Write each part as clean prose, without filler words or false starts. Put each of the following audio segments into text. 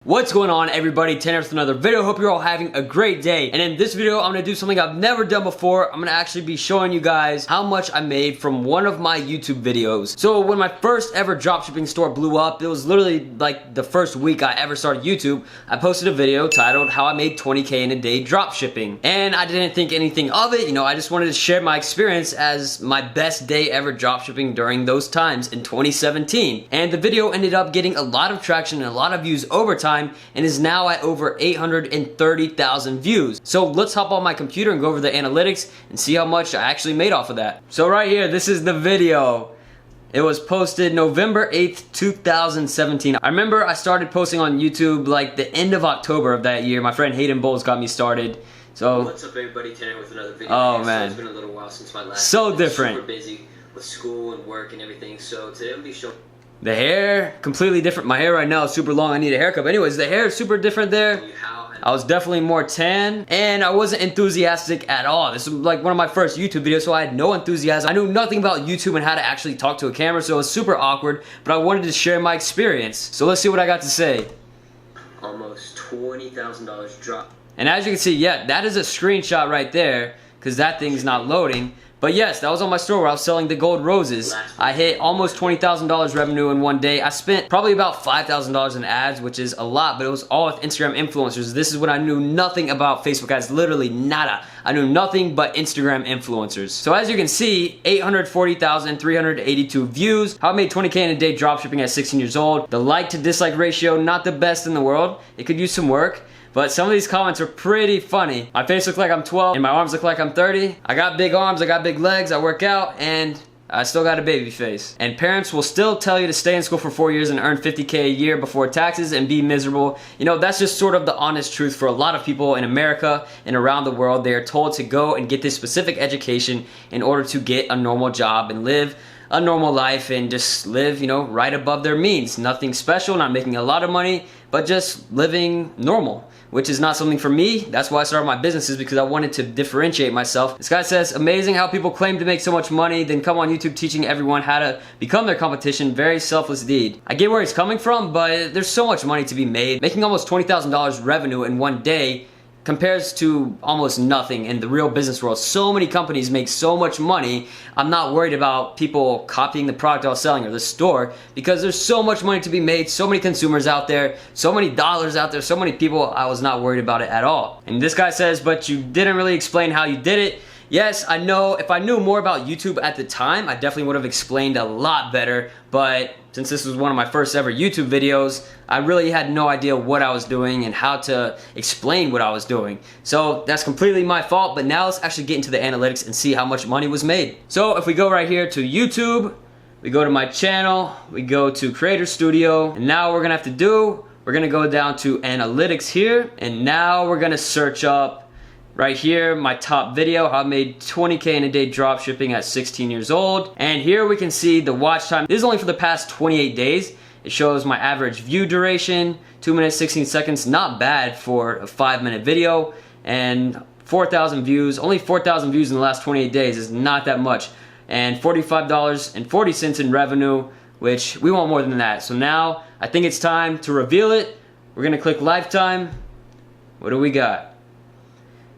What's going on, everybody? Tanner with another video. Hope you're all having a great day. And in this video, I'm gonna do something I've never done before. I'm gonna actually be showing you guys how much I made from one of my YouTube videos. So when my first ever dropshipping store blew up, it was literally like the first week I ever started YouTube. I posted a video titled how I made 20K in a day dropshipping. And I didn't think anything of it, I just wanted to share my experience as my best day ever dropshipping during those times in 2017. And the video ended up getting a lot of traction and a lot of views over time, and is now at over 830,000 views. So let's hop on my computer and go over the analytics and see how much I actually made off of that. So right here, this is the video. It was posted November 8th, 2017. I remember I started posting on YouTube like the end of October of that year. My friend Hayden Bowles got me started. So what's up, everybody? Tanner with another video. Oh man, it's been a little while since my last so video. Different. Super busy with school and work and everything. So today I'll be showing the hair, completely different. My hair right now is super long. I need a haircut. But anyways, the hair is super different there. I was definitely more tan, and I wasn't enthusiastic at all. This was like one of my first YouTube videos, so I had no enthusiasm. I knew nothing about YouTube and how to actually talk to a camera, so it was super awkward, but I wanted to share my experience. So let's see what I got to say. Almost $20,000 drop. And as you can see, yeah, that is a screenshot right there, because that thing's not loading. But yes, that was on my store where I was selling the gold roses. I hit almost $20,000 revenue in one day. I spent probably about $5,000 in ads, which is a lot, but it was all with Instagram influencers. This is when I knew nothing about Facebook ads, literally nada. I knew nothing but Instagram influencers. So as you can see, 840,382 views. How I made 20K in a day dropshipping at 16 years old. The like to dislike ratio, not the best in the world. It could use some work. But some of these comments are pretty funny. My face looks like I'm 12 and my arms look like I'm 30. I got big arms, I got big legs, I work out, and I still got a baby face. And parents will still tell you to stay in school for 4 years and earn 50K a year before taxes and be miserable. That's just sort of the honest truth for a lot of people in America and around the world. They are told to go and get this specific education in order to get a normal job and live a normal life and just live, right above their means. Nothing special, not making a lot of money, but just living normal, which is not something for me. That's why I started my businesses, because I wanted to differentiate myself. This guy says, amazing how people claim to make so much money, then come on YouTube teaching everyone how to become their competition. Very selfless deed. I get where he's coming from, but there's so much money to be made. Making almost $20,000 revenue in one day compares to almost nothing in the real business world. So many companies make so much money. I'm not worried about people copying the product I was selling or the store, because there's so much money to be made, so many consumers out there, so many dollars out there, so many people. I was not worried about it at all. And this guy says, but you didn't really explain how you did it. Yes, I know if I knew more about YouTube at the time, I definitely would have explained a lot better, but since this was one of my first ever YouTube videos, I really had no idea what I was doing and how to explain what I was doing. So that's completely my fault, but now let's actually get into the analytics and see how much money was made. So if we go right here to YouTube, we go to my channel, we go to Creator Studio, and now we're gonna have to do, we're gonna go down to analytics here, and now we're gonna search up right here, my top video, how I made 20K in a day drop shipping at 16 years old. And here we can see the watch time. This is only for the past 28 days. It shows my average view duration, 2 minutes, 16 seconds. Not bad for a 5-minute video. And 4,000 views. Only 4,000 views in the last 28 days is not that much. And $45.40 in revenue, which we want more than that. So now I think it's time to reveal it. We're gonna click lifetime. What do we got?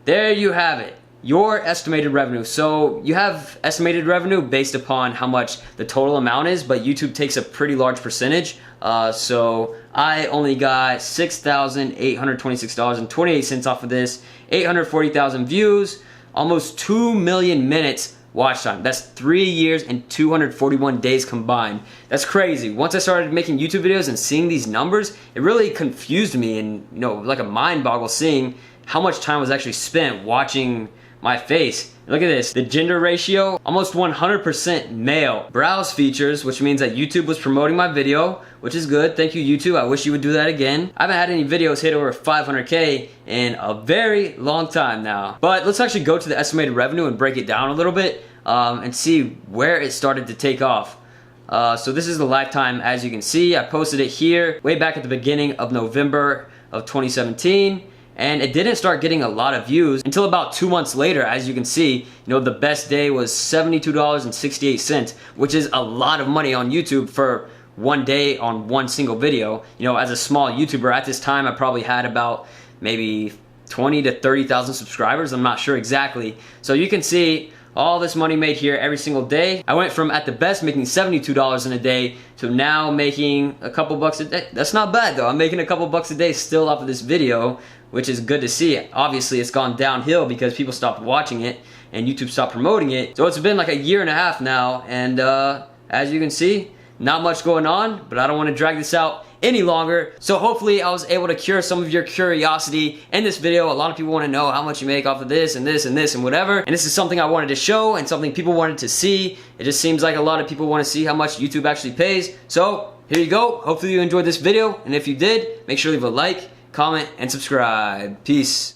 There you have it, your estimated revenue. So you have estimated revenue based upon how much the total amount is, but YouTube takes a pretty large percentage. So I only got $6,826.28 off of this, 840,000 views, almost 2 million minutes watch time. That's 3 years and 241 days combined. That's crazy. Once I started making YouTube videos and seeing these numbers, it really confused me, and like a mind boggle seeing how much time was actually spent watching my face. Look at this, the gender ratio, almost 100% male. Browse features, which means that YouTube was promoting my video, which is good. Thank you, YouTube. I wish you would do that again. I haven't had any videos hit over 500K in a very long time now. But let's actually go to the estimated revenue and break it down a little bit and see where it started to take off. So this is the lifetime, as you can see. I posted it here way back at the beginning of November of 2017. And it didn't start getting a lot of views until about 2 months later. As you can see, the best day was $72.68, which is a lot of money on YouTube for one day on one single video. You know, as a small YouTuber at this time, I probably had about maybe 20 to 30,000 subscribers. I'm not sure exactly. So you can see all this money made here every single day. I went from, at the best, making $72 in a day to now making a couple bucks a day. That's not bad though. I'm making a couple bucks a day still off of this video, which is good to see. Obviously it's gone downhill because people stopped watching it and YouTube stopped promoting it. So it's been like a year and a half now, and as you can see, not much going on, but I don't want to drag this out any longer. So hopefully I was able to cure some of your curiosity in this video. A lot of people want to know how much you make off of this and this and this and whatever, and this is something I wanted to show and something people wanted to see. It just seems like a lot of people want to see how much YouTube actually pays. So here you go. Hopefully you enjoyed this video, and if you did, make sure to leave a like, comment, and subscribe. Peace.